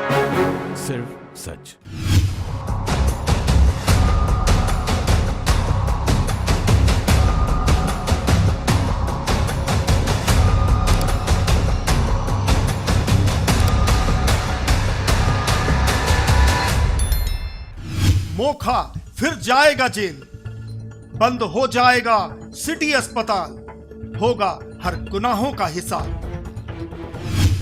सिर्फ सच। मोखा फिर जाएगा जेल, बंद हो जाएगा सिटी अस्पताल, होगा हर गुनाहों का हिसाब।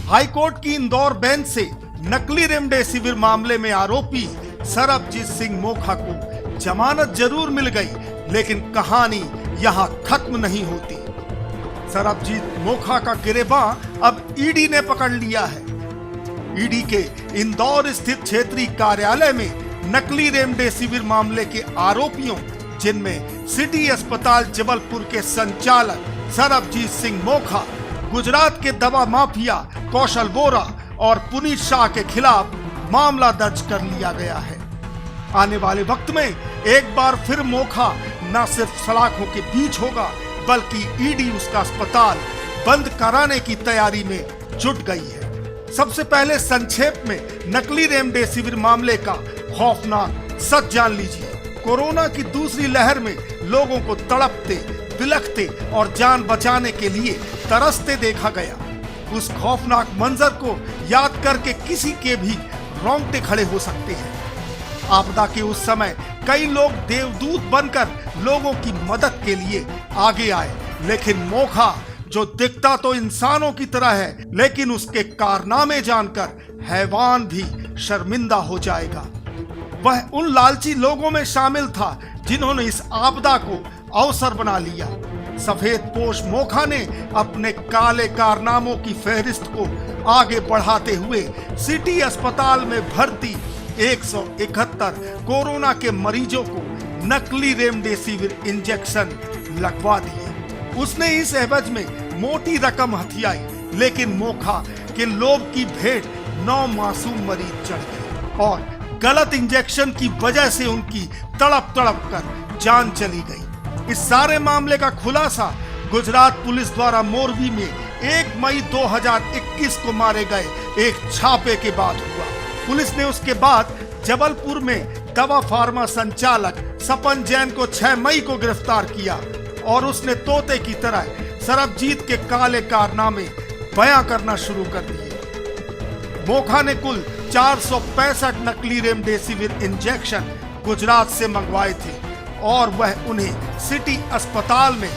हाईकोर्ट की इंदौर बेंच से नकली रेमडेसिविर मामले में आरोपी सरबजीत सिंह मोखा को जमानत जरूर मिल गई, लेकिन कहानी यहां खत्म नहीं होती। सरबजीत मोखा का गिरेबान अब ईडी ने पकड़ लिया है। ईडी के इंदौर स्थित क्षेत्रीय कार्यालय में नकली रेमडेसिविर मामले के आरोपियों, जिनमें सिटी अस्पताल जबलपुर के संचालक सरबजीत सिंह मोखा, गुजरात के दवा माफिया कौशल वोरा और पुनीत शाह के खिलाफ मामला दर्ज कर लिया गया है। आने वाले वक्त में एक बार फिर मोखा न सिर्फ सलाखों के बीच होगा, बल्कि ईडी उसका अस्पताल बंद कराने की तैयारी में जुट गई है। सबसे पहले संक्षेप में नकली रेमडेसिविर मामले का खौफनाक सच जान लीजिए। कोरोना की दूसरी लहर में लोगों को तड़पते, बिलखते और जान बचाने के लिए तरसते देखा गया। उस खौफनाक मंजर को याद करके किसी के भी रोंगटे खड़े हो सकते हैं। आपदा के उस समय कई लोग देवदूत बनकर लोगों की मदद के लिए आगे आए, लेकिन मोखा, जो दिखता तो इंसानों की तरह है, लेकिन उसके कारनामे जानकर हैवान भी शर्मिंदा हो जाएगा। वह उन लालची लोगों में शामिल था जिन्होंने इस आपदा को अवसर बना लिया। सफेद पोश मोखा ने अपने काले कारनामों की फहरिस्त को आगे बढ़ाते हुए सिटी अस्पताल में भर्ती 171 कोरोना के मरीजों को नकली रेमडेसिविर इंजेक्शन लगवा दिए। उसने इस एवज में मोटी रकम हथियाई, लेकिन मोखा के लोभ की भेंट 9 मासूम मरीज चढ़ गए और गलत इंजेक्शन की वजह से उनकी तड़प तड़प कर जान चली गई। इस सारे मामले का खुलासा गुजरात पुलिस द्वारा मोरबी में 1 मई 2021 को मारे गए एक छापे के बाद हुआ। पुलिस ने उसके बाद जबलपुर में दवा फार्मा संचालक सपन जैन को 6 मई को गिरफ्तार किया और उसने तोते की तरह सरबजीत के काले कारनामे बयां करना शुरू कर दिए। मोखा ने कुल 465 नकली रेमडेसिविर इंजेक्शन गुजरात से मंगवाए थे और वह उन्हें सिटी अस्पताल में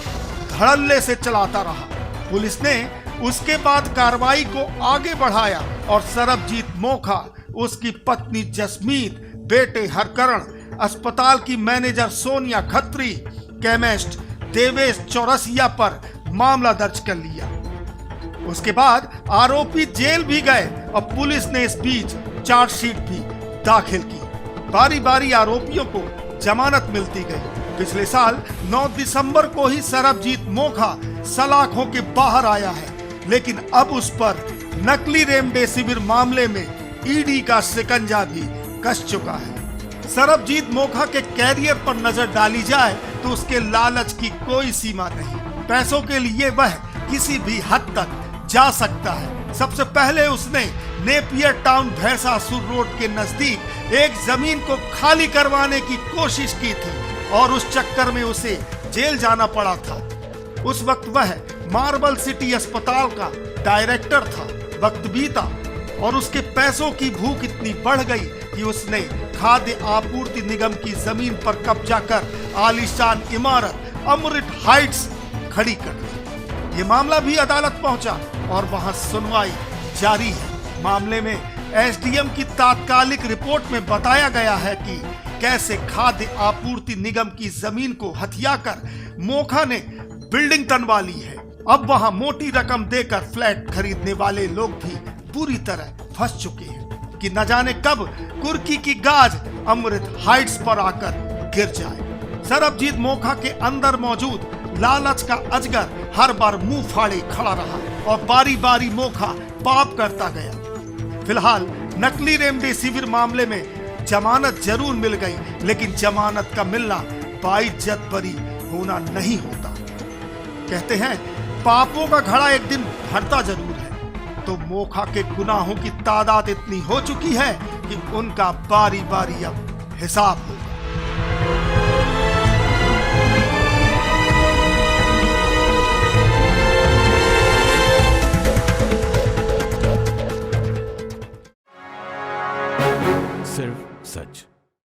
धड़ल्ले से चलाता रहा। पुलिस ने उसके बाद कार्रवाई को आगे बढ़ाया और सरबजीत मोखा, उसकी पत्नी जसमीत, बेटे हरकरण, अस्पताल की मैनेजर सोनिया खत्री, केमिस्ट देवेश चौरसिया पर मामला दर्ज कर लिया। उसके बाद आरोपी जेल भी गए और पुलिस ने इस बीच चार्जशीट भी दाखिल की। बारी बारी आरोपियों को जमानत मिलती गई। पिछले साल 9 दिसंबर को ही सरबजीत मोखा सलाखों के बाहर आया है, लेकिन अब उस पर नकली रेमडेसिविर मामले में ईडी का शिकंजा भी कस चुका है। सरबजीत मोखा के कैरियर पर नजर डाली जाए तो उसके लालच की कोई सीमा नहीं। पैसों के लिए वह किसी भी हद तक जा सकता है। सबसे पहले उसने नेपियर टाउन भैंसासुर रोड के नजदीक एक जमीन को खाली करवाने की कोशिश की थी और उस चक्कर में उसे जेल जाना पड़ा था। उस वक्त वह मार्बल सिटी अस्पताल का डायरेक्टर था। वक्त बीता और उसके पैसों की भूख इतनी बढ़ गई कि उसने खाद्य आपूर्ति निगम की जमीन पर कब्जा कर आलीशान इमारत अमृत हाइट्स खड़ी कर दी। ये मामला भी अदालत पहुंचा और वहां सुनवाई जारी है। मामले में एसडीएम की तात्कालिक रिपोर्ट में बताया गया है कि कैसे खाद्य आपूर्ति निगम की जमीन को हथियाकर मोखा ने बिल्डिंग तनवा ली है। अब वहां मोटी रकम देकर फ्लैट खरीदने वाले लोग भी पूरी तरह फंस चुके हैं कि न जाने कब कुर्की की गाज अमृत हाइट्स पर आकर गिर जाए। सरबजीत मोखा के अंदर मौजूद लालच का अजगर हर बार मुंह फाड़े खड़ा रहा और बारी बारी मोखा पाप करता गया। फिलहाल नकली रेमडेसिविर मामले में जमानत जरूर मिल गई, लेकिन जमानत का मिलना बाइज्जत बरी होना नहीं होता। कहते हैं पापों का घड़ा एक दिन भरता जरूर है। तो मोखा के गुनाहों की तादाद इतनी हो चुकी है कि उनका बारी बारी अब हिसाब होगा। सिर्फ सच।